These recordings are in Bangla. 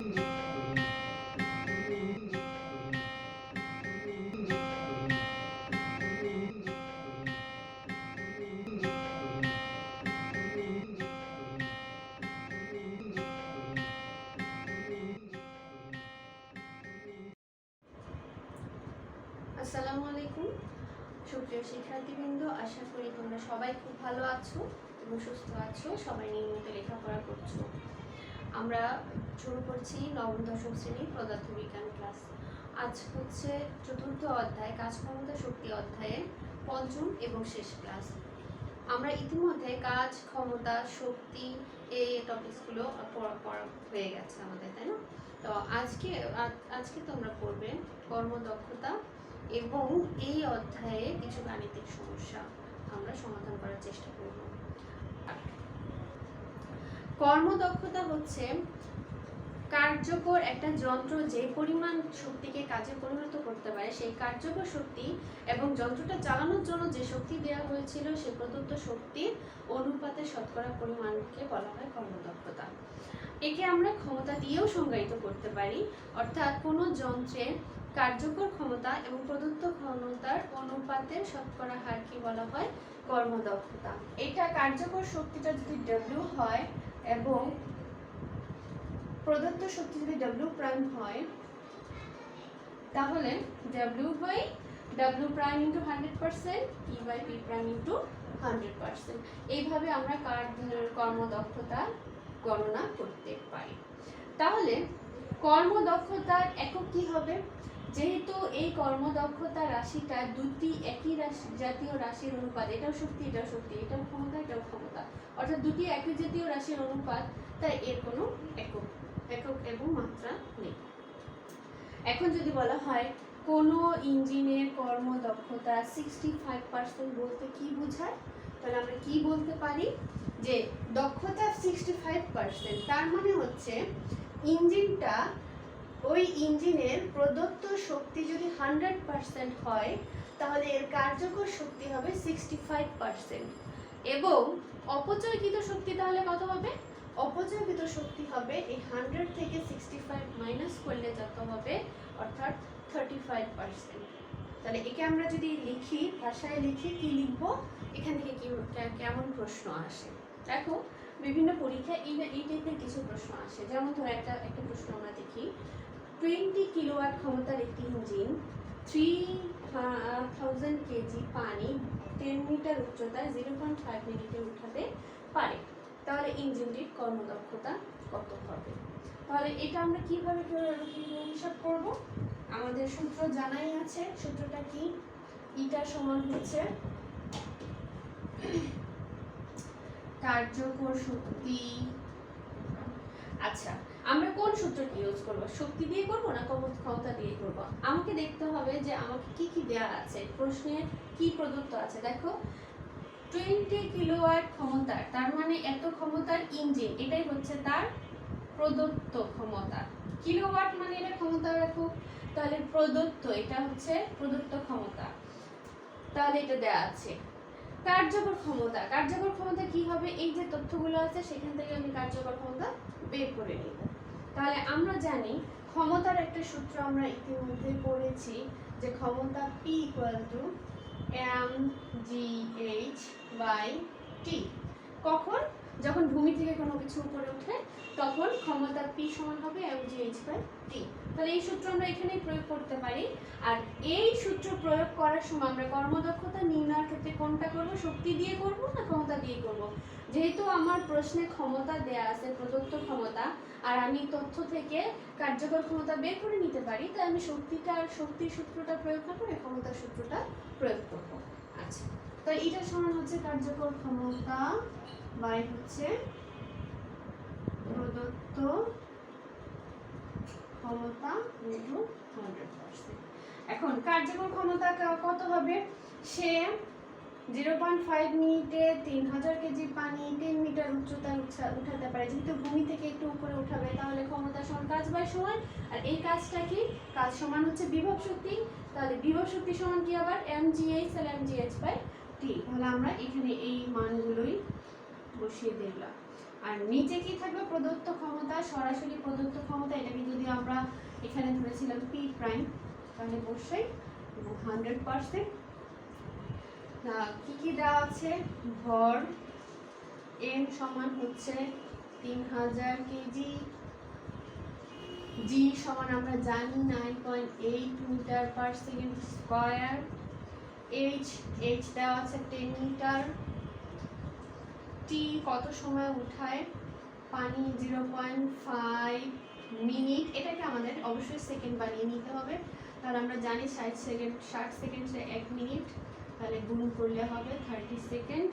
আসসালামু আলাইকুম সুপ্রিয় শিক্ষার্থীবৃন্দ, আশা করি তোমরা সবাই খুব ভালো আছো এবং সুস্থ আছো, সবাই নিয়মিত লেখাপড়া করছো। আমরা শুরু করছি নবম দশম শ্রেণীর পদার্থবিজ্ঞান ক্লাস। আজ হচ্ছে চতুর্থ অধ্যায় কাজ ক্ষমতা শক্তি অধ্যায়ের পঞ্চম এবং শেষ ক্লাস। আমরা ইতিমধ্যে কাজ ক্ষমতা শক্তি এই টপিকসগুলো পড়া হয়ে গেছে আমাদের, তাই না? তো আজকে তোমরা পড়বে কর্মদক্ষতা এবং এই অধ্যায়ে কিছু গাণিতিক সমস্যা আমরা সমাধান করার চেষ্টা করব। কর্মদক্ষতা হচ্ছে কার্যকর একটা যন্ত্র যে পরিমাণ শক্তিকে কাজে পরিণত করতে পারে সেই কার্যকর শক্তি এবং যন্ত্রটা চালানোর জন্য যে শক্তি দেওয়া হয়েছিল সে প্রদত্ত শক্তির অনুপাতে শতকরা পরিমাণকে বলা হয় কর্মদক্ষতা। একে আমরা ক্ষমতা দিয়েও সংজ্ঞায়িত করতে পারি, অর্থাৎ কোনো যন্ত্রের কার্যকর ক্ষমতা এবং প্রদত্ত ক্ষমতার অনুপাতের শতকরা হারকে বলা হয় কর্মদক্ষতা। এটা কার্যকর শক্তিটা যদি W হয় এবং প্রদত্ত শক্তি যদি W প্রাইম হয় তাহলে W by W prime into 100%, P by P prime into 100%। এইভাবে আমরা কর্মদক্ষতা গণনা করতে পারি। তাহলে কর্মদক্ষতার একক কি হবে? যেহেতু এই কর্মদক্ষতা রাশিটা দুটি একই জাতীয় রাশির অনুপাত, এটাও শক্তি এটাও শক্তি, এটাও ক্ষমতা এটাও ক্ষমতা, অর্থাৎ দুটি একই জাতীয় রাশির অনুপাত, তাই এর কোনো একক এবং মাত্রা নেই। এখন যদি বলা হয় কোনো ইঞ্জিনের কর্মদক্ষতা 65% বলতে কি বোঝায়, তাহলে আমরা কি বলতে পারি যে দক্ষতা 65%, তার মানে হচ্ছে ইঞ্জিনটা ওই ইঞ্জিনের প্রদত্ত শক্তি যদি 100% হয় তাহলে এর কার্যকর শক্তি হবে 65%, এবং অপচয়কৃত শক্তি তাহলে কত হবে? অপচয়কৃত শক্তি হবে এই 100 থেকে 65 মাইনাস করলে যত হবে, অর্থাৎ 35%। তাহলে একে আমরা যদি লিখি, ভাষায় লিখি, কি লিখবো? এখান থেকে কি কেমন প্রশ্ন আসে দেখো, বিভিন্ন পরীক্ষায় এই টাইপের কিছু প্রশ্ন আসে। যেমন ধরো একটা প্রশ্ন আমরা দেখি, 20 কিলোওয়াট ক্ষমতার একটি ইঞ্জিন 3000 কেজি পানি 10 মিটার উচ্চতায় 0.5 মিনিটে উঠাতে পারে, তাহলে ইঞ্জিনটির কর্মদক্ষতা কত হবে? তাহলে এটা আমরা কিভাবে হিসাব করব? আমাদের সূত্র জানাই আছে। সূত্রটা কি? ইটা সমান হচ্ছে কার্যকর শক্তি। আচ্ছা, আমরা কোন সূত্রটি ইউজ করব? শক্তি দিয়ে করব না ক্ষমতা দিয়ে করব? আমাকে দেখতে হবে যে আমাকে কি কি দেয়া আছে, প্রশ্নে কি প্রদত্ত আছে। দেখো 20 কিলোওয়াট ক্ষমতার, তার মানে এত ক্ষমতার ইঞ্জিন, এটাই হচ্ছে তার প্রদত্ত ক্ষমতা। কিলোওয়াট মানে এটা ক্ষমতা রাখো, তাহলে প্রদত্ত, এটা হচ্ছে প্রদত্ত ক্ষমতা, তাহলে এটা দেয়া আছে। কার্যকর ক্ষমতা কি হবে? এই যে তথ্যগুলো আছে সেখান থেকে আমি কার্যকর ক্ষমতা বের করে নিব। তাহলে আমরা জানি ক্ষমতার একটা সূত্র আমরা ইতিমধ্যে পড়েছি যে ক্ষমতা P = mgh/t। কখন? যখন ভূমি থেকে কোনো কিছু উপরে ওঠে তখন ক্ষমতা P সমান হবে mgh/t। তাহলে এই সূত্র আমরা এখানেই প্রয়োগ করতে পারি। আর এই সূত্র প্রয়োগ করার সময় আমরা কর্মদক্ষতা নির্ণয়ের ক্ষেত্রে কোনটা করব? শক্তি দিয়ে করব না ক্ষমতা দিয়ে করব? যেহেতু আমার প্রশ্নে ক্ষমতা দেয়া আছে, প্রদত্ত ক্ষমতা, আর আমি তথ্য থেকে কার্যকর ক্ষমতা বের করে নিতে পারি, তাই আমি শক্তির সূত্রটা প্রয়োগ করব, ক্ষমতার সূত্রটা প্রয়োগ করব। আচ্ছা, তো এটা সমান হচ্ছে কার্যকর ক্ষমতা বাই হচ্ছে প্রদত্ত ক্ষমতা ইনটু 100%। এখন কার্যকর ক্ষমতা কত হবে? সে 0.5 মিনিটে 3000 কেজি পানি 10 মিটার উচ্চতায় উঠাতে পারে। যেহেতু ভূমি থেকে একটু উপরে উঠাবে তাহলে ক্ষমতা সমান কাজ বাই সময়, আর এই কাজটা কি? কাজ সমান হচ্ছে বিভব শক্তি, তাহলে বিভব শক্তি সমান কি আবার? mgh, তাহলে mgh/t। তাহলে আমরা এখানে এই মানগুলোই বসিয়ে দিলাম। আর নিচে কি থাকবে? প্রদত্ত ক্ষমতা সরাসরি প্রদত্ত ক্ষমতা, এটাকে যদি আমরা এখানে ধরেছিলাম পি প্রাইম, তাহলে বসাই এবং 100%। কি কি দেওয়া আছে? ভর এন সমান হচ্ছে 3000 কেজি, জি সমান আমরা জানি 9.8 metre per second square, H দেওয়া আছে 10 মিটার, টি কত সময় উঠায় পানি 0.5 মিনিট, এটাকে আমাদের অবশ্যই সেকেন্ড বানিয়ে নিতে হবে। তাহলে আমরা জানি 60 সেকেন্ডে 1 মিনিট, তাহলে গুণ করলে হবে 30 সেকেন্ড।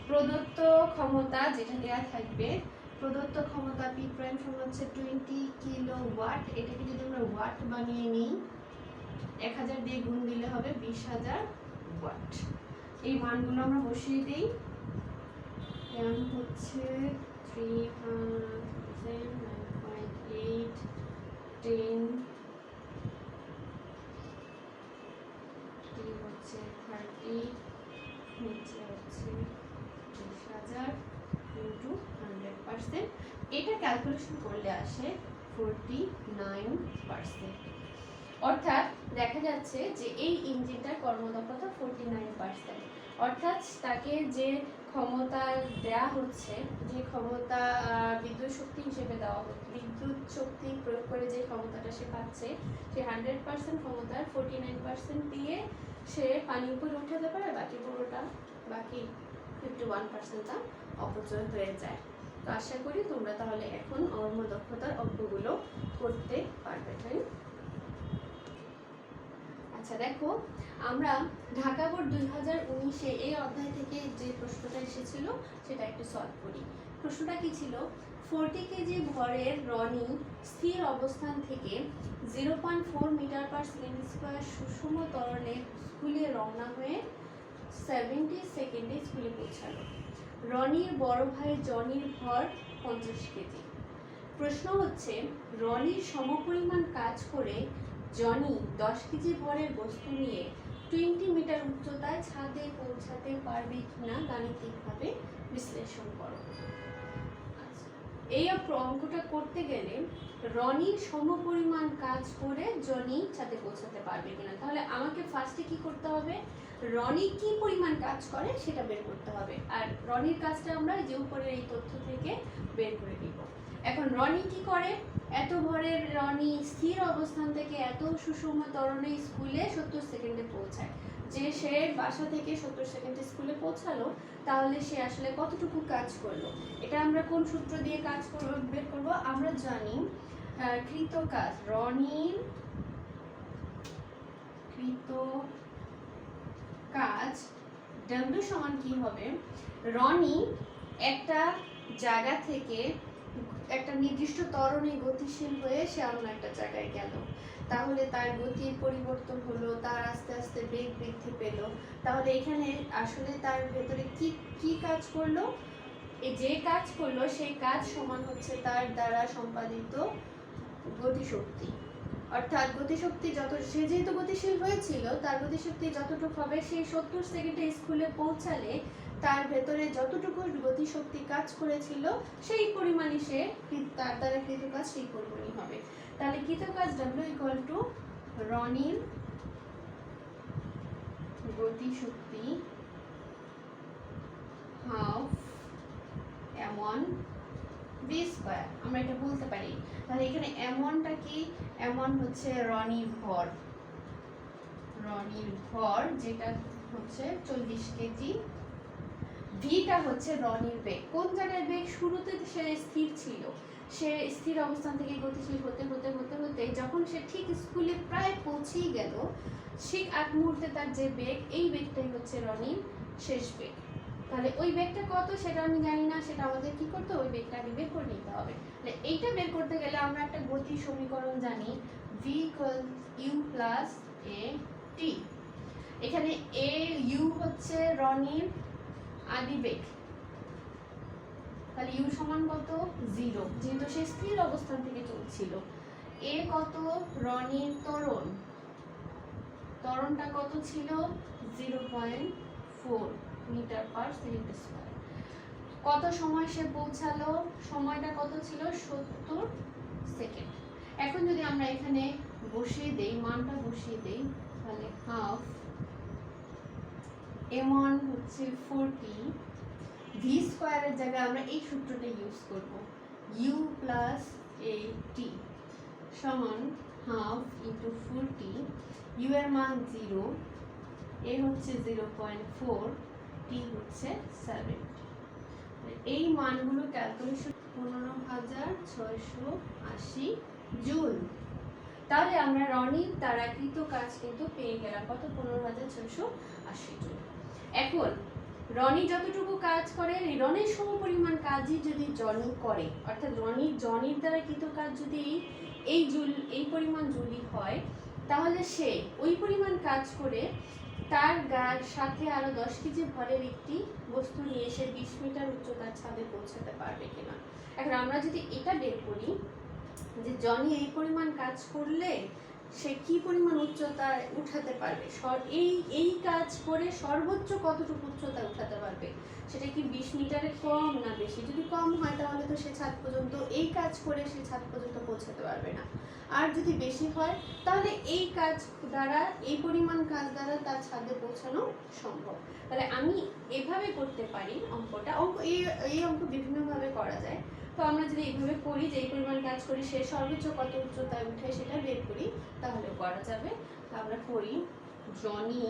প্রদত্ত ক্ষমতা যেটা দেওয়া থাকবে, প্রদত্ত ক্ষমতা পি প্রাইম সমান হচ্ছে 20 কিলোওয়াট, এটাকে যদি আমরা ওয়াট বানিয়ে নিই 1000 দিয়ে গুণ দিলে হবে 20,000 ওয়াট। এই মানগুলো আমরা বসিয়ে দিই। এম হচ্ছে 9.8 10 টি হচ্ছে 30, নিচে হচ্ছে 20,000 ইন্টু 100%। এটা ক্যালকুলেশন করলে আসে 49%। অর্থাৎ দেখা যাচ্ছে যে এই ইঞ্জিনটার কর্মদক্ষতা 49%। অর্থাৎ তাকে যে ক্ষমতা দেয়া হচ্ছে, যে ক্ষমতা বিদ্যুৎ শক্তি হিসেবে দেওয়া হচ্ছে, বিদ্যুৎ শক্তি প্রয়োগ করে যে ক্ষমতাটা সে পাচ্ছে, সে 100% ক্ষমতার 49% দিয়ে সে পানি উপরে উঠাতে পারে, বাকি পুরোটা, বাকি 51%টা অপচয় হয়ে যায়। তো আশা করি তোমরা তাহলে এখন কর্মদক্ষতার অঙ্কগুলো করতে পারবে, তাই? আচ্ছা দেখো, আমরা ঢাকা বোর্ড 2019-এ এই অধ্যায় থেকে যে প্রশ্নটা এসেছিল সেটা একটু সলভ করি। প্রশ্নটা কি ছিল? 40 কেজি ভরের রনি স্থির অবস্থান থেকে 0.4 মিটার পার সেকেন্ড স্কয়ার সুষম ত্বরণে স্কুলে রওনা হয়ে 70 সেকেন্ডে স্কুলে পৌঁছালো। রনির বড় ভাই জনির ভর 50 কেজি। প্রশ্ন হচ্ছে, রনির সমপরিমাণ কাজ করে জনি 10 কেজি ভরের বস্তু নিয়ে 20 মিটার উচ্চতায় ছাদে পৌঁছাতে পারবে কিনা গাণিতিকভাবে বিশ্লেষণ করো। এই অঙ্কটা করতে গেলে রনির সমপরিমাণ কাজ করে জনি ছাদে পৌঁছাতে পারবে কিনা, তাহলে আমাকে ফার্স্টে কি করতে হবে? রনি কি পরিমাণ কাজ করে সেটা বের করতে হবে, আর রনির কাজটা আমরা যে উপরের এই তথ্য থেকে বের করে নিব। এখন রনি কি করে? এত ভরের রনি স্থির অবস্থান থেকে এত সুষম ত্বরণে স্কুলে 70 সেকেন্ডে পৌঁছায়। যে সে বাসা থেকে 70 সেকেন্ডে স্কুলে পৌঁছালো, তাহলে সে আসলে কতটুকু কাজ করলো? এটা আমরা কোন সূত্র দিয়ে কাজ বের করব? আমরা জানি কৃত কাজ, রনির কৃত কাজ W সমান কি হবে? রনি একটা জায়গা থেকে একটা নির্দিষ্ট ত্বরণে গতিশীল হয়ে সে অন্য একটা জায়গায় গেল, তাহলে তার গতির পরিবর্তন হলো, তার আস্তে আস্তে বেগ বৃদ্ধি পেল। তাহলে এখানে আসলে তার ভেতরে কি কাজ করলো? এই যে কাজ করলো সেই কাজ সমান হচ্ছে তার দ্বারা সম্পাদিত গতিশক্তি। অর্থাৎ গতিশক্তি সে যেহেতু গতিশীল হয়েছিল, তার গতিশক্তি যতটুকু হবে, সেই 70 সেকেন্ডে স্কুলে পৌঁছালে তার ভেতরে যতটুকু গতিশক্তি কাজ করেছিল সেই পরিমাণই সে তার দ্বারা কৃত কাজ সেই পরিমাণই হবে। তাহলে কৃত কাজ W ইকুয়াল টু রনির গতিশক্তি হাফ m1 v স্কয়ার, আমরা এটা বলতে পারি। তাহলে এখানে m1টা কি? m1 হচ্ছে রনির ভর যেটা হচ্ছে 40 কেজি, ভিটা হচ্ছে রনির বেগ। কোন জায়গায় বেগ? শুরুতে সে স্থির ছিল, সে স্থির অবস্থান থেকে গতিশীল হতে হতে হতে হতে যখন সে ঠিক স্কুলে প্রায় পৌঁছেই গেল, ঠিক আগ মুহূর্তে তার যে বেগ, এই বেগটাই হচ্ছে রনির শেষ বেগ। তাহলে ওই বেগটা কত সেটা আমি জানি না, সেটা আমাদের কি করতে হবে? ওই বেগটা আগে বের করে নিতে হবে। তাহলে এইটা বের করতে গেলে আমরা একটা গতি সমীকরণ জানি, v u plus a t। এখানে a u হচ্ছে রনির আদিবেগ, তাহলে u সমান কত? 0, যেহেতু সে স্থির অবস্থান থেকে চলছিল। a কত? রনির ত্বরণটা কত ছিল? 0.4 মিটার পার সেকেন্ড স্কয়ার। কত সময় সে পৌঁছালো? সময়টা কত ছিল 70 সেকেন্ড। এখন যদি আমরা এখানে বসিয়ে দেই, মানটা বসিয়ে দেই, তাহলে হাফ m1 হচ্ছে 40, ভি স্কয়ারের জায়গায় আমরা এই সূত্রটা ইউজ করব, u প্লাস at সমান হাফ ইন্টু 40, u এর মান 0, a হচ্ছে 0.4, t হচ্ছে 7। এই মানগুলো ক্যালকুলেশন 15,680 জুল। তাহলে আমরা রনির দ্বারা কৃত কাজ কিন্তু পেয়ে গেলাম কত, 15,680 জুল। এখন রনি যতটুকু কাজ করে রনির সমপরিমাণ কাজই যদি জনি করে, অর্থাৎ জনির দ্বারা কৃত কাজ যদি এই পরিমাণ জুলই হয়, তাহলে সে ওই পরিমাণ কাজ করে তার গায়ের সাথে আরো 10 কেজি ভরের একটি বস্তু নিয়ে এসে 20 মিটার উচ্চতার ছাদে পৌঁছাতে পারবে কিনা। এখন আমরা যদি এটা বের করি যে জনি এই পরিমাণ কাজ করলে সে কি পরিমাণ উচ্চতায় উঠাতে পারবে, এই কাজ করে সর্বোচ্চ কতটুকু উচ্চতায় উঠাতে পারবে, সেটা কি 20 মিটারের কম না বেশি। যদি কম হয় তাহলে তো সে ছাদ পর্যন্ত এই কাজ করে সে ছাদ পর্যন্ত পৌঁছাতে পারবে না, আর যদি বেশি হয় তাহলে এই কাজ দ্বারা, এই পরিমাণ কাজ দ্বারা তার ছাদে পৌঁছানো সম্ভব। তাহলে আমি এভাবে করতে পারি অঙ্কটা। এই অঙ্ক বিভিন্নভাবে করা যায়। তো আমরা যদি এইভাবে করি যে এই পরিমাণ কাজ করি সে সর্বোচ্চ কত উচ্চতায় উঠে সেটা বের করি, তাহলে করা যাবে। তো আমরা করি জনি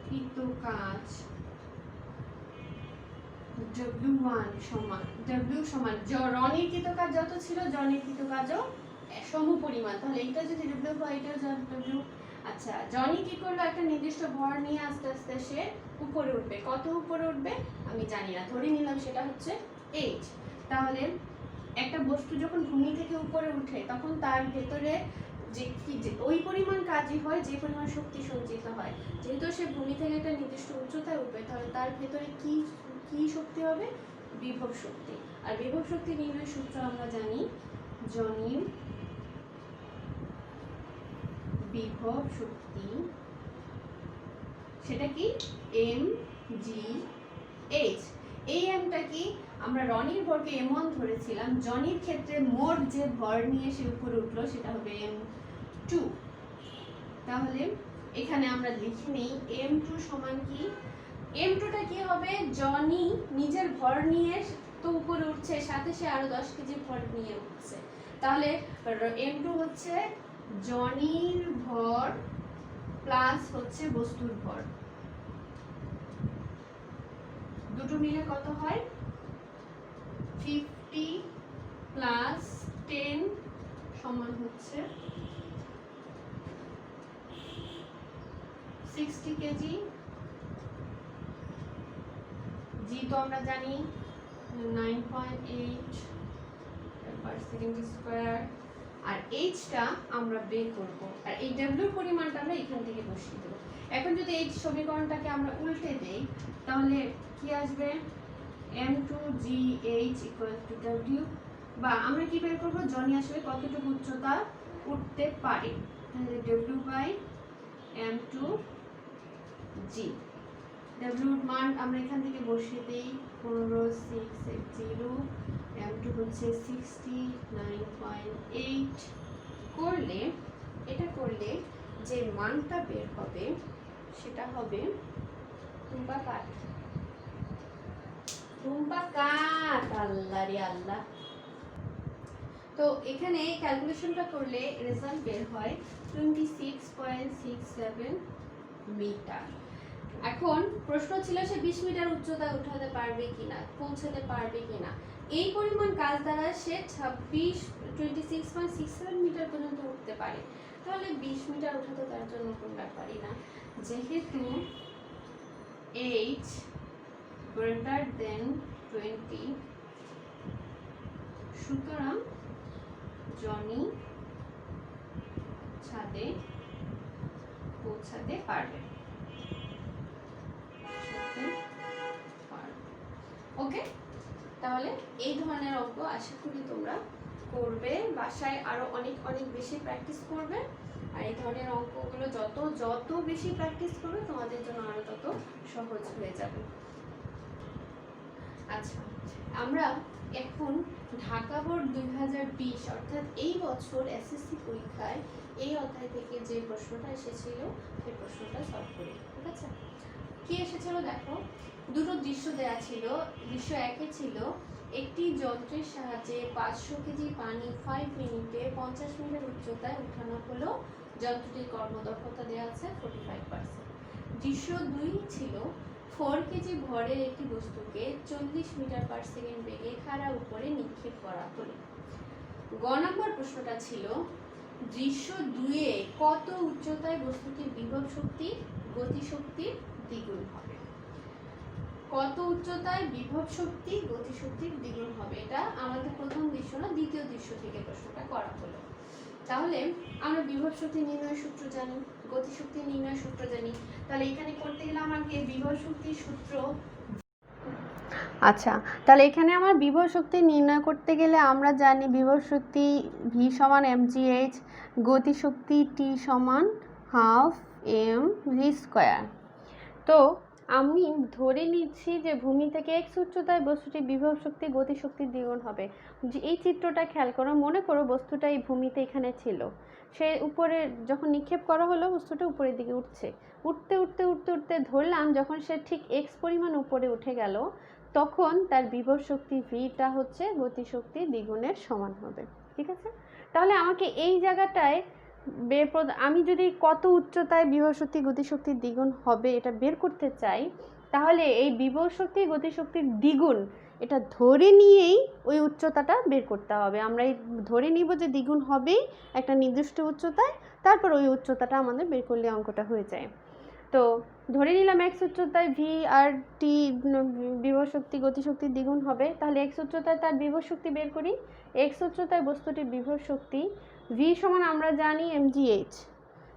কৃত কাজ W1 সমান রনির কৃত কাজ যত ছিল জনির কৃত কাজও সমপরিমাণ। তাহলে এইটা যদি W হয় এটাও W। আচ্ছা, জনি কি করলো, একটা নির্দিষ্ট ভর নিয়ে আস্তে আস্তে সে উপরে উঠবে। কত উপরে উঠবে আমি জানি না, ধরে নিলাম সেটা হচ্ছে h। তাহলে একটা বস্তু যখন ভূমি থেকে উপরে উঠে তখন তার ভেতরে যে ওই পরিমাণ কাজই হয় যে পরিমাণ শক্তি সঞ্চিত হয়। যেহেতু সে ভূমি থেকে একটা নির্দিষ্ট উচ্চতায় উঠবে তাহলে তার ভেতরে কি শক্তি হবে, বিভব শক্তি। আর বিভব শক্তি নির্ণয়ের সূত্র আমরা জানি, জনির বিভব শক্তি সেটা কি mgh। এই এমটা কি, আমরা রনির ভরকে m1 ধরেছিলাম, জনির ক্ষেত্রে মোট যে ভর নিয়ে সে উপরে উঠলো সেটা হবে m2। তাহলে এখানে আমরা লিখে নেই m2 সমান কি, m2টা কি হবে, জনি নিজের ভর নিয়ে তো উপরে উঠছে, সাথে সে আরো 10 কেজি ভর নিয়ে উঠছে। তাহলে m2 হচ্ছে জনির ভর প্লাস হচ্ছে বস্তুর ভর, দুটো মিলে কত হয় 50 প্লাস 10 সমান হচ্ছে 60 কেজি। জি তো আমরা জানি 9.8 পার সেকেন্ড স্কয়ার, আর এইচটা আমরা বের করব, আর এই ডব্লিউর পরিমাণটা আমরা এখান থেকে বসিয়ে দেব। এখন যদি এই সমীকরণটাকে আমরা উল্টে দেই তাহলে কি আসবে, m2gh = w, বা আমরা কি বের করব, জনি আসলে কতটুকু উচ্চতা উঠতে পারে, তাহলে w/m2g। w এর মান আমরা এখান থেকে বসিয়ে দেই 15680, m2 হচ্ছে 69.8। এটা করলে যে মানটা বের হবে সেটা হবে টুম্পা কাট আল্লাহ রে আল্লাহ। তো এখানে ক্যালকুলেশনটা করলে রেজাল্ট বের হয় 26.67 মিটার। এখন প্রশ্ন ছিল সে 20 মিটার উচ্চতায় উঠাতে পারবে কিনা, পৌঁছাতে পারবে কিনা। এই পরিমাণ কাজ দ্বারা সে 26.67 মিটার পর্যন্ত উঠতে পারে। তাহলে 20 মিটার উঠাতে তার জন্য কোনো ব্যাপারই না, যেহেতু h greater than 20, সুতরাং জনি ছাদে পৌঁছাতে পারবে। ওকে, তাহলে এই ধরনের অঙ্ক আশা করি তোমরা করবে, বাসায় আরো অনেক বেশি প্র্যাকটিস করবে। আর এই ধরনের অঙ্কগুলো যত যত বেশি প্র্যাকটিস করবে তোমাদের জন্য আরও তত সহজ হয়ে যাবে। আচ্ছা, আমরা এখন ঢাকা বোর্ড 2020 অর্থাৎ এই বছর এসএসসি পরীক্ষায় এই অধ্যায় থেকে যে প্রশ্নটা এসেছিল সেই প্রশ্নটা সলভ করি। ঠিক আছে, কি এসেছিল দেখো, দুটো দৃশ্য দেয়া ছিল। দৃশ্য একে ছিল একটি যন্ত্রের সাহায্যে 500 কেজি পানি 5 মিনিটে 50 মিটার উচ্চতায় উঠানো হলো, যন্ত্রটির কর্মদক্ষতা দেওয়া আছে 45%। দৃশ্য 2 ছিল 4 কেজি ভরের একটি বস্তুকে 40 মিটার পার সেকেন্ড বেগে খাড়া উপরে নিক্ষেপ করা হলো। গ নম্বর প্রশ্নটা ছিল দৃশ্য 2 এ কত উচ্চতায় বস্তুটির বিভব শক্তি গতিশক্তির দ্বিগুণ হবে। কত উচ্চতায় বিভব শক্তি গতিশক্তির দ্বিগুণ হবে, এটা আমাদের প্রথম দৃশ্য না দ্বিতীয় দৃশ্য থেকে প্রশ্নটা করা হলো। তাহলে আমরা বিভব শক্তি নির্ণয়ের সূত্র জানি, গতিশক্তি নির্ণয়ের সূত্র জানি, তাহলে এখানে করতে গেলে আমাকে বিভব শক্তির সূত্র। আচ্ছা, তাহলে এখানে আমার বিভব শক্তি নির্ণয় করতে গেলে আমরা জানি বিভব শক্তি V সমান mgh, গতিশক্তি T সমান হাফ mv স্কয়ার। তো আমি ধরে নিচ্ছি যে ভূমি থেকে x উচ্চতায় বস্তুটির বিভব শক্তি গতিশক্তির দ্বিগুণ হবে। যে এই চিত্রটা খেয়াল করো, মনে করো বস্তুটা এই ভূমিতে এখানে ছিল, সে উপরে যখন নিক্ষেপ করা হলো বস্তুটা উপরের দিকে উঠছে, উঠতে উঠতে উঠতে উঠতে ধরলাম যখন সে ঠিক x পরিমাণ উপরে উঠে গেল তখন তার বিভব শক্তি ভিটা হচ্ছে গতিশক্তির দ্বিগুণের সমান হবে। ঠিক আছে, তাহলে আমাকে এই জায়গাটায় আমি যদি কত উচ্চতায় বিভব শক্তি গতিশক্তির দ্বিগুণ হবে এটা বের করতে চাই, তাহলে এই বিভব শক্তি গতিশক্তির দ্বিগুণ এটা ধরে নিয়েই ওই উচ্চতাটা বের করতে হবে। আমরা এই ধরে নিব যে দ্বিগুণ হবেই একটা নির্দিষ্ট উচ্চতায়, তারপর ওই উচ্চতাটা আমাদের বের করলে অঙ্কটা হয়ে যায়। তো ধরে নিলাম x উচ্চতায় v আর t বিভব শক্তি গতিশক্তির দ্বিগুণ হবে, তাহলে x উচ্চতায় তার বিভব শক্তি বের করি। x উচ্চতায় বস্তুটির বিভব শক্তি v সমান আমরা জানি mgh,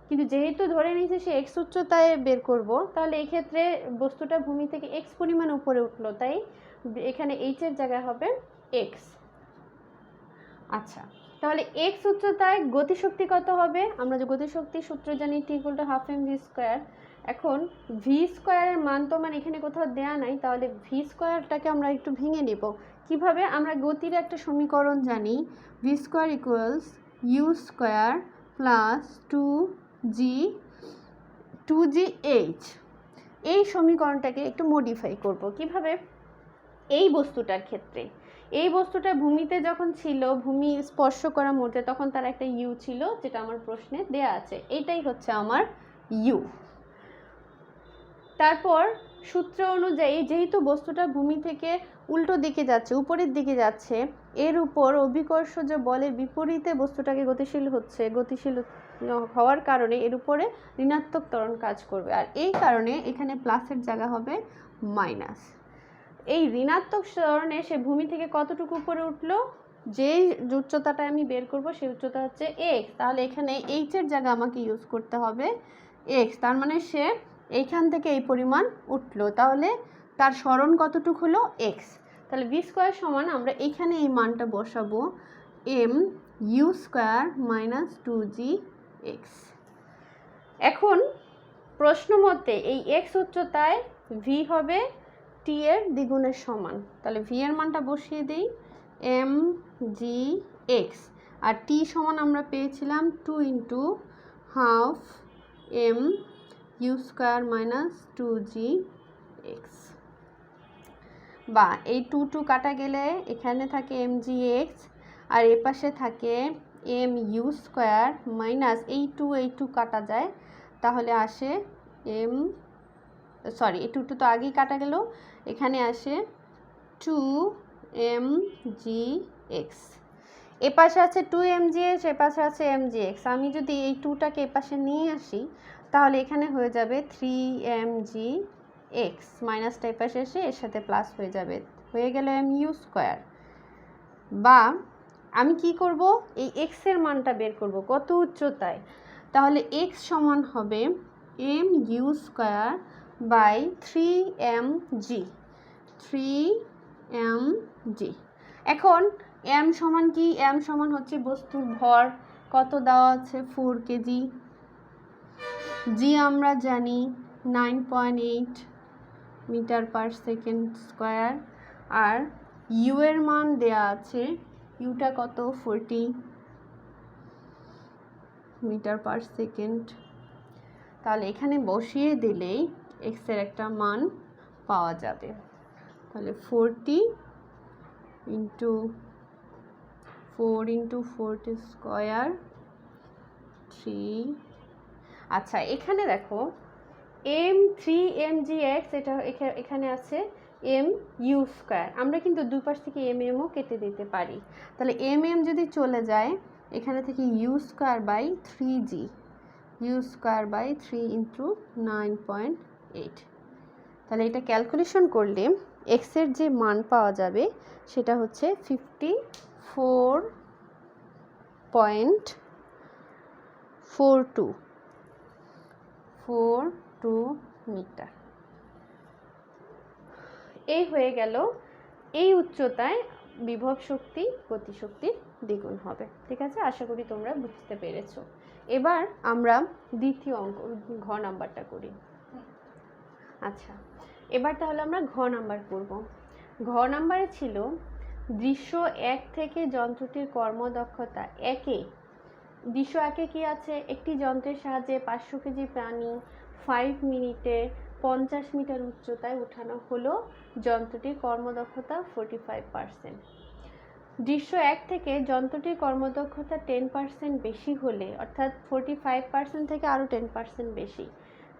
কিন্তু যেহেতু ধরে নিয়েছি সে x উচ্চতায় বের করব, তাহলে এই ক্ষেত্রে বস্তুটা ভূমি থেকে x পরিমাণ উপরে উঠলো, তাই এখানে h এর জায়গায় হবে x। আচ্ছা, তাহলে x উচ্চতায় গতিশক্তি কত হবে, আমরা যে গতিশক্তির সূত্র জানি t = হাফ mv স্কয়ার। এখন v স্কয়ারের মান তো মানে এখানে কোথাও দেয়া নাই, তাহলে v স্কয়ারটাকে আমরা একটু ভেঙে নেব। কিভাবে, আমরা গতির একটা সমীকরণ জানি, v square equals u square plus 2gh। এই সমীকরণটাকে একটু মডিফাই করব। কিভাবে, এই বস্তুটার ক্ষেত্রে এই বস্তুটা ভূমিতে যখন ছিল, ভূমি স্পর্শ করা মুহূর্তে, তখন তার একটা ইউ ছিল যেটা আমার প্রশ্নে দেয়া আছে, এটাই হচ্ছে আমার ইউ। তারপর সূত্র অনুযায়ী যেহেতু বস্তুটা ভূমি থেকে উল্টো দিকে যাচ্ছে, উপরের দিকে যাচ্ছে, এর উপর অভিকর্ষজ বলের বিপরীতে বস্তুটাকে গতিশীল হচ্ছে, গতিশীল হওয়ার কারণে এর উপরে ঋণাত্মক ত্বরণ কাজ করবে, আর এই কারণে এখানে প্লাসের জায়গা হবে মাইনাস। এই ঋণাত্মক ত্বরণে সে ভূমি থেকে কতটুকু উপরে উঠলো, যেই উচ্চতাটা আমি বের করব সেই উচ্চতা হচ্ছে x, তাহলে এখানে h এর জায়গা আমাকে ইউজ করতে হবে x, তার মানে সে এইখান থেকে এই পরিমাণ উঠলো, তাহলে তার সরণ কতটুকু হলো x। তাহলে v স্কয়ার সমান আমরা এখানে এই মানটা বসাবো mu স্কয়ার মাইনাস 2gx। এখন প্রশ্ন মতে এই x উচ্চতায় v হবে t এর দ্বিগুণের সমান, তাহলে v এর মানটা বসিয়ে দেই mgx, আর t সমান আমরা পেয়েছিলাম 2 × half mu square minus 2gx, বা এই 2 কাটা গেলে এখানে থাকে mgx, আর এ পাশে থাকে mu স্কয়ার মাইনাস এই 2 কাটা যায়, তাহলে আসে এই 2 তো আগেই কাটা গেল, এখানে আসে 2mgx। এ পাশে আছে 2mgx, এ পাশে আছে mgx, আমি যদি এই 2টাকে এ পাশে নিয়ে আসি তাহলে এখানে হয়ে যাবে 3mgx, মাইনাসটা এ পাশে এসে এর সাথে প্লাস হয়ে যাবে, হয়ে গেল mu স্কয়ার। বা আমি কি করব, এই x এর মানটা বের করব কত উচ্চতায়, তাহলে x সমান হবে mu স্কয়ার বাই 3mg। এখন m সমান কি, m সমান হচ্ছে বস্তুর ভর, কত দেওয়া আছে 4 কেজি, জি আমরা জানি 9.8 মিটার পার সেকেন্ড স্কোয়ার, আর ইউ এর মান দেয়া আছে, ইউটা কত 40 মিটার পার সেকেন্ড। তাহলে এখানে বসিয়ে দিলেই এক্স এর একটা মান পাওয়া যাবে। তাহলে 40 ইন্টু 4 ইন্টু 40 স্কোয়ার 3। আচ্ছা এখানে দেখো m3mgx, এটা এখানে আছে m ইউ স্কোয়ার, আমরা কিন্তু দুই পাশ থেকে ও কেটে দিতে পারি। তাহলে m যদি চলে যায় এখানে থেকে u square by 3g, u square by 3 into 9.8। তাহলে এটা ক্যালকুলেশন করলে এক্স এর যে মান পাওয়া যাবে সেটা হচ্ছে 54.42 মিটার। এই হয়ে গেল এই উচ্চতায় বিভব শক্তি গতিশক্তির দ্বিগুণ হবে। ঠিক আছে, আশা করি তোমরা বুঝতে পেরেছো। এবার আমরা দ্বিতীয় অঙ্ক ঘ নাম্বারটা করি। আচ্ছা এবার তাহলে আমরা ঘ নাম্বার করব। ঘ নাম্বারে ছিল দৃশ্য 1 থেকে যন্ত্রটির কর্মদক্ষতা একে। দৃশ্য 1-এ কি আছে, একটি যন্ত্রের সাহায্যে 500 কেজি পানি 5 মিনিটে 50 মিটার উচ্চতায় উঠানো হলো, যন্ত্রটির কর্মদক্ষতা 45%। দৃশ্য 1 থেকে যন্ত্রটির কর্মদক্ষতা 10% বেশি হলে, অর্থাৎ 45% থেকে আরও 10% বেশি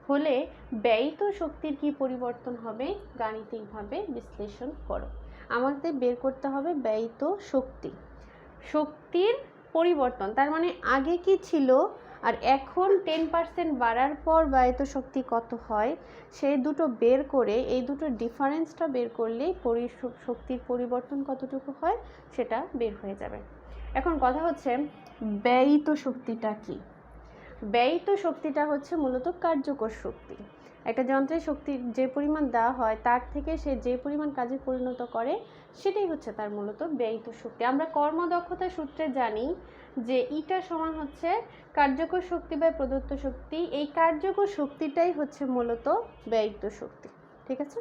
হলে ব্যয়িত শক্তির কি পরিবর্তন হবে, গাণিতিকভাবে বিশ্লেষণ করো। আমাদের বের করতে হবে ব্যয়িত শক্তি, শক্তির পরিবর্তন, তার মানে আগে কি ছিল আর এখন 10% বাড়ার পর ব্যয়িত শক্তি কত হয়, সেই দুটো বের করে এই দুটো ডিফারেন্সটা বের করলেই শক্তির পরিবর্তন কতটুকু হয় সেটা বের হয়ে যাবে। এখন কথা হচ্ছে ব্যয়িত শক্তিটা কি? ব্যয়িত শক্তিটা হচ্ছে মূলত কার্যকর শক্তি। একটা যন্ত্রের শক্তি যে পরিমাণ দেওয়া হয় তার থেকে সে যে পরিমাণ কাজে পরিণত করে সেটাই হচ্ছে তার মূলত ব্যয়িত শক্তি। আমরা কর্মদক্ষতা সূত্রে জানি যে ইটা সমান হচ্ছে কার্যকর শক্তি বাই প্রদত্ত শক্তি। এই কার্যকর শক্তিটাই হচ্ছে মূলত ব্যয়িত শক্তি। ঠিক আছে,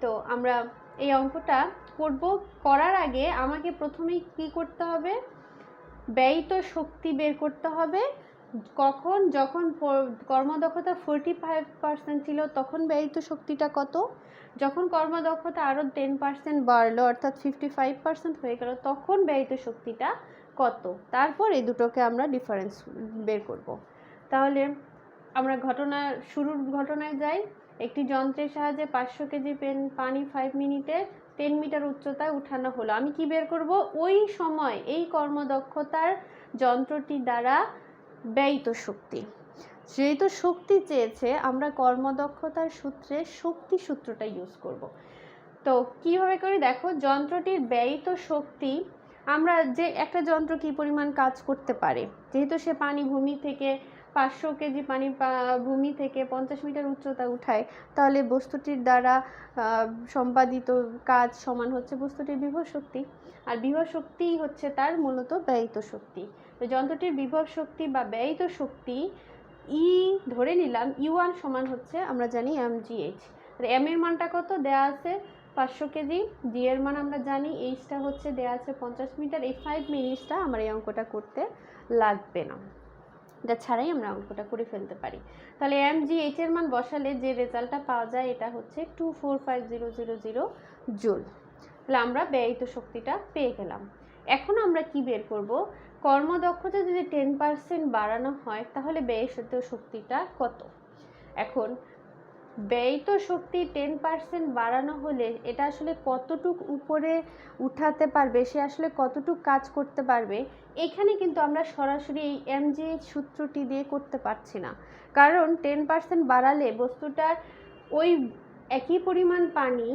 তো আমরা এই অঙ্কটা করব। করার আগে আমাকে প্রথমেই কি করতে হবে, ব্যয়িত শক্তি বের করতে হবে। কখন? যখন কর্মদক্ষতা 45% ছিল তখন ব্যয়িত শক্তিটা কত, যখন কর্মদক্ষতা আরও 10% বাড়লো অর্থাৎ 55% হয়ে গেল তখন ব্যয়িত শক্তিটা কত, তারপর এই দুটোকে আমরা ডিফারেন্স বের করব। তাহলে আমরা শুরুর ঘটনায় যাই। একটি যন্ত্রের সাহায্যে 500 কেজি পানি 5 মিনিটে 10 মিটার উচ্চতায় উঠানো হলো। আমি কি বের করব, ওই সময় এই কর্মদক্ষতার যন্ত্রটি দ্বারা ব্যয়িত শক্তি। যেহেতু শক্তি চেয়েছে আমরা কর্মদক্ষতার সূত্রে শক্তি সূত্রটা ইউজ করব। তো কিভাবে করি দেখো, যন্ত্রটির ব্যয়িত শক্তি, আমরা যে একটা যন্ত্র কি পরিমাণ কাজ করতে পারে, যেহেতু সে পানি ভূমি থেকে 500 কেজি পানি ভূমি থেকে 50 মিটার উচ্চতা উঠায়, তাহলে বস্তুটির দ্বারা সম্পাদিত কাজ সমান হচ্ছে বস্তুটির বিভব শক্তি, আর বিভব শক্তিই হচ্ছে তার মূলত ব্যয়িত শক্তি। তো যন্ত্রটির বিভব শক্তি বা ব্যয়িত শক্তি ই ধরে নিলাম U1 সমান হচ্ছে আমরা জানি mgh। এম এর মানটা কত দেয়া আছে 500 কেজি, জি এর মান আমরা জানি, এইচটা হচ্ছে দেয়া আছে 50 মিটার। এই 5 মিনিটসটা আমার এই অঙ্কটা করতে লাগবে না, এটা ছাড়াই আমরা অঙ্কটা করে ফেলতে পারি। তাহলে mgh এর মান বসালে যে রেজাল্টটা পাওয়া যায় এটা হচ্ছে 245000 জুল। তাহলে আমরা ব্যয়িত শক্তিটা পেয়ে গেলাম। এখন আমরা কি বের করব, কর্মদক্ষতা যদি 10% বাড়ানো হয় তাহলে ব্যয়িত শক্তিটা কত। এখন ব্যয়িত শক্তি 10% বাড়ানো হলে এটা আসলে কতটুক উপরে উঠাতে পারবে, সে আসলে কতটুক কাজ করতে পারবে, এখানে কিন্তু আমরা সরাসরি এই mgh সূত্রটি দিয়ে করতে পারছি না, কারণ 10% বাড়ালে বস্তুটার ওই একই পরিমাণ পানি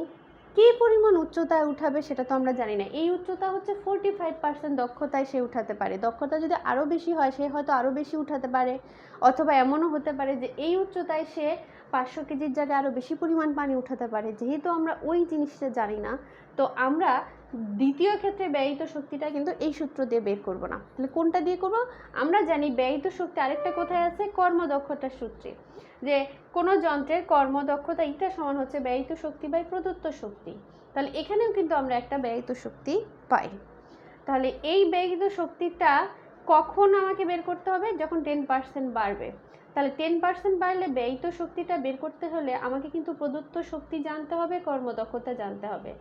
কী পরিমাণ উচ্চতায় উঠাবে সেটা তো আমরা জানি না। এই উচ্চতা হচ্ছে 45% দক্ষতায় সে উঠাতে পারে, দক্ষতা যদি আরও বেশি হয় সে হয়তো আরও বেশি উঠাতে পারে, অথবা এমনও হতে পারে যে এই উচ্চতায় সে 500 কেজির জায়গায় আরও বেশি পরিমাণ পানি উঠাতে পারে। যেহেতু আমরা ওই জিনিসটা জানি না, তো আমরা দ্বিতীয় ক্ষেত্রে ব্যয়িত শক্তিটা কিন্তু এই সূত্র দিয়ে বের করব না, তাহলে কোনটা দিয়ে করব? আমরা জানি ব্যয়িত শক্তি আরেকটা কোথায় আছে, কর্মদক্ষতার সূত্রে, যে কোনো যন্ত্রের কর্মদক্ষতা এটা সমান হচ্ছে ব্যয়িত শক্তি বাই প্রদত্ত শক্তি। তাহলে এখানেও কিন্তু আমরা একটা ব্যয়িত শক্তি পাই। তাহলে এই ব্যয়িত শক্তিটা কখন আমাকে বের করতে হবে? যখন 10% বাড়বে। তাহলে 10% বাড়লে ব্যয়িত শক্তিটা বের করতে হলে আমাকে কিন্তু প্রদত্ত শক্তি জানতে হবে, কর্মদক্ষতা জানতে হবে।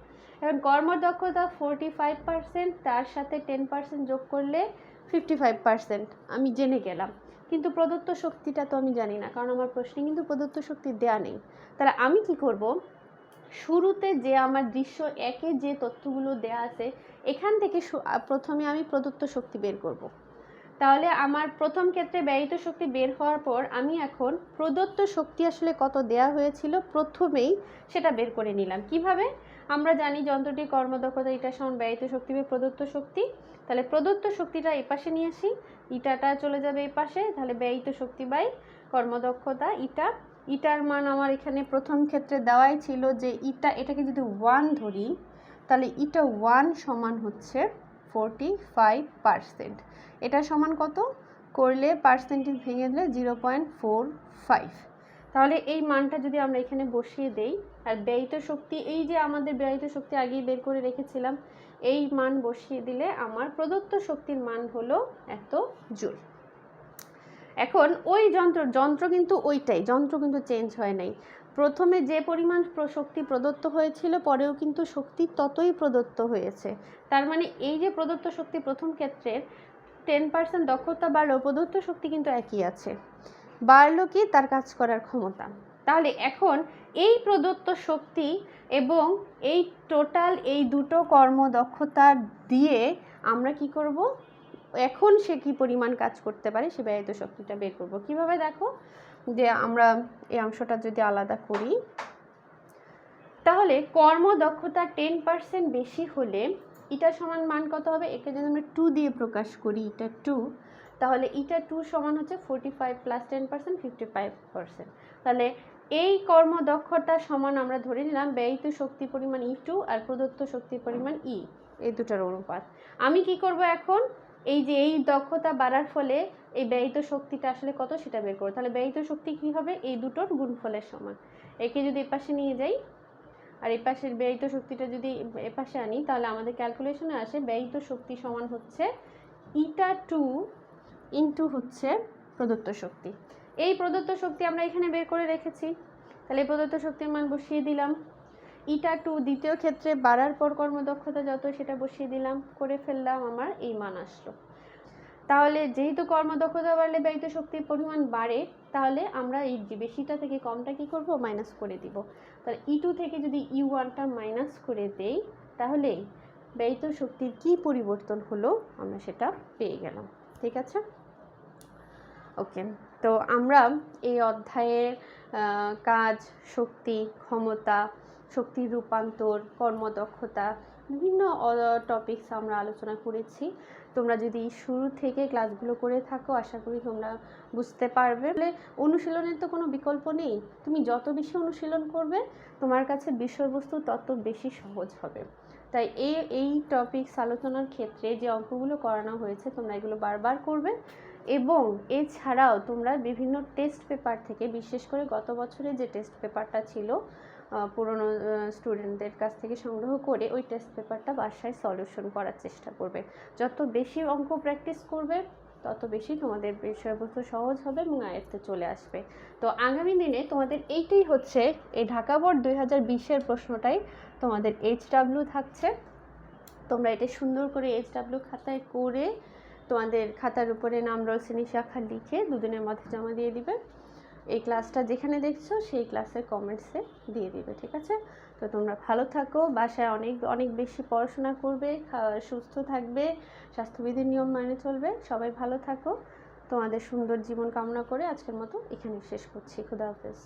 এখন কর্মদক্ষতা 45%, তার সাথে 10% যোগ করলে 55% আমি জেনে গেলাম, কিন্তু প্রদত্ত শক্তিটা তো আমি জানি না, কারণ আমার প্রশ্নে কিন্তু প্রদত্ত শক্তি দেয়া নেই। তাহলে আমি কি করব? শুরুতে যে আমার দৃশ্য একে যে তথ্যগুলো দেয়া আছে এখান থেকে প্রথমে আমি প্রদত্ত শক্তি বের করব। তাহলে আমার প্রথম ক্ষেত্রে ব্যয়িত শক্তি বের হওয়ার পর আমি এখন প্রদত্ত শক্তি আসলে কত দেয়া হয়েছিল প্রথমেই সেটা বের করে নিলাম। কিভাবে? আমরা জানি যন্ত্রটির কর্মদক্ষতা এটা সমান ব্যয়িত শক্তি বাই প্রদত্ত শক্তি। তাহলে প্রদত্ত শক্তিটা এই পাশে নিয়ে আসি, ইটাটা চলে যাবে এই পাশে, তাহলে ব্যয়িত শক্তি বাই কর্মদক্ষতা ইটার মান আমার এখানে প্রথম ক্ষেত্রে দেওয়াই ছিল যে এটাকে যদি 1 ধরি, তাহলে ইটা 1 সমান হচ্ছে 45%। এটা সমান কত করলে পার্সেন্টেজ ভেঙে দিলে 0.45। তাহলে এই মানটা যদি আমরা এখানে বসিয়ে দেই, আর ব্যয়িত শক্তি এই যে আমাদের ব্যয়িত শক্তি আগেই বের করে রেখেছিলাম, এই মান বসিয়ে দিলে আমার প্রদত্ত শক্তির মান হলো এত জুল। এখন ওই যন্ত্র কিন্তু ওইটাই, যন্ত্র কিন্তু চেঞ্জ হয় নাই। প্রথমে যে পরিমাণ শক্তি প্রদত্ত হয়েছিল পরেও কিন্তু শক্তি ততই প্রদত্ত হয়েছে। তার মানে এই যে প্রদত্ত শক্তি প্রথম ক্ষেত্রের 10% দক্ষতা বাড়লেও প্রদত্ত শক্তি কিন্তু একই আছে। বাড়লো কি? তার কাজ করার ক্ষমতা। তাহলে এখন এই প্রদত্ত শক্তি এবং এই টোটাল এই দুটো কর্মদক্ষতা দিয়ে আমরা কি করব? এখন সে কি পরিমাণ কাজ করতে পারে সে ব্যয়িত শক্তিটা বের করব। কিভাবে? দেখো, যে আমরা এই অংশটা যদি আলাদা করি, তাহলে কর্মদক্ষতা 10% বেশি হলে এটা সমান মান কত হবে? একে যদি আমরা 2 দিয়ে প্রকাশ করি, এটা 2, তাহলে এটা 2 সমান হচ্ছে 45 প্লাস 10% 55%। তাহলে এই কর্মদক্ষতা সমান আমরা ধরে নিলাম ব্যয়িত শক্তি পরিমাণ E2 আর প্রদত্ত শক্তির পরিমাণ E, এই দুটার অনুপাত। আমি কি করব এখন? এই যে এই দক্ষতা বাড়ার ফলে এই ব্যয়িত শক্তিটা আসলে কত সেটা বের করব। তাহলে ব্যয়িত শক্তি কি হবে? এই দুটোর গুণফলের সমান। একে যদি এই পাশে নিয়ে যাই আর এই পাশের ব্যয়িত শক্তিটা যদি এ পাশে আনি, তাহলে আমাদের ক্যালকুলেশনে আসে ব্যয়িত শক্তি সমান হচ্ছে ইটা 2 ইন্টু হচ্ছে প্রদত্ত শক্তি। এই প্রদত্ত শক্তি আমরা এখানে বের করে রেখেছি, তাহলে এই প্রদত্ত শক্তির মান বসিয়ে দিলাম। ইটা 2 দ্বিতীয় ক্ষেত্রে বাড়ার পর কর্মদক্ষতা যত সেটা বসিয়ে দিলাম, করে ফেললাম, আমার এই মান আসলো। তাহলে যেহেতু কর্মদক্ষতা বাড়লে ব্যয়িত শক্তির পরিমাণ বাড়ে, তাহলে আমরা এই যে বেশিটা থেকে কমটা কি করব? মাইনাস করে দিব। তাহলে E2 থেকে যদি E1টা মাইনাস করে দেই, তাহলে ব্যয়িত শক্তির কি পরিবর্তন হলো আমরা সেটা পেয়ে গেলাম। ঠিক আছে? ওকে, তো আমরা এই অধ্যায়ের কাজ, শক্তি, ক্ষমতা, শক্তির রূপান্তর, কর্মদক্ষতা, বিভিন্ন টপিকস আমরা আলোচনা করেছি। তোমরা যদি শুরু থেকে ক্লাসগুলো করে থাকো আশা করি তোমরা বুঝতে পারবে। অনুশীলনের তো কোনো বিকল্প নেই, তুমি যত বেশি অনুশীলন করবে তোমার কাছে বিষয়বস্তু তত বেশি সহজ হবে। তাই এই টপিকস আলোচনার ক্ষেত্রে যে অঙ্কগুলো করানো হয়েছে তোমরা এগুলো বারবার করবে, এবং এছাড়াও তোমরা বিভিন্ন টেস্ট পেপার থেকে, বিশেষ করে গত বছরে যে টেস্ট পেপারটা ছিল পুরনো স্টুডেন্টদের কাছ থেকে সংগ্রহ করে ওই টেস্ট পেপারটা বাসায় সলিউশন করার চেষ্টা করবে। যত বেশি অঙ্ক প্র্যাকটিস করবে তত বেশি তোমাদের বিষয়বস্তু সহজ হবে এবং আয়ত্তে চলে আসবে। তো আগামী দিনে তোমাদের এইটাই হচ্ছে এই ঢাকা বোর্ড 2020-এর প্রশ্নটাই তোমাদের HW থাকছে। তোমরা এটা সুন্দর করে HW খাতায় করে তোমাদের খাতার উপরে নাম, রোল, শ্রেণী, শাখা লিখে দুদিনের মধ্যে জমা দিয়ে দিবে। এই ক্লাসটা যেখানে দেখছো সেই ক্লাসের কমেন্টসে দিয়ে দিবে। ঠিক আছে? তো তোমরা ভালো থাকো, বাসায় অনেক বেশি পড়াশোনা করবে, সুস্থ থাকবে, স্বাস্থ্যবিধির নিয়ম মেনে চলবে। সবাই ভালো থাকো, তোমাদের সুন্দর জীবন কামনা করে আজকের মতো এখানে শেষ করছি। খুদা হাফেজ।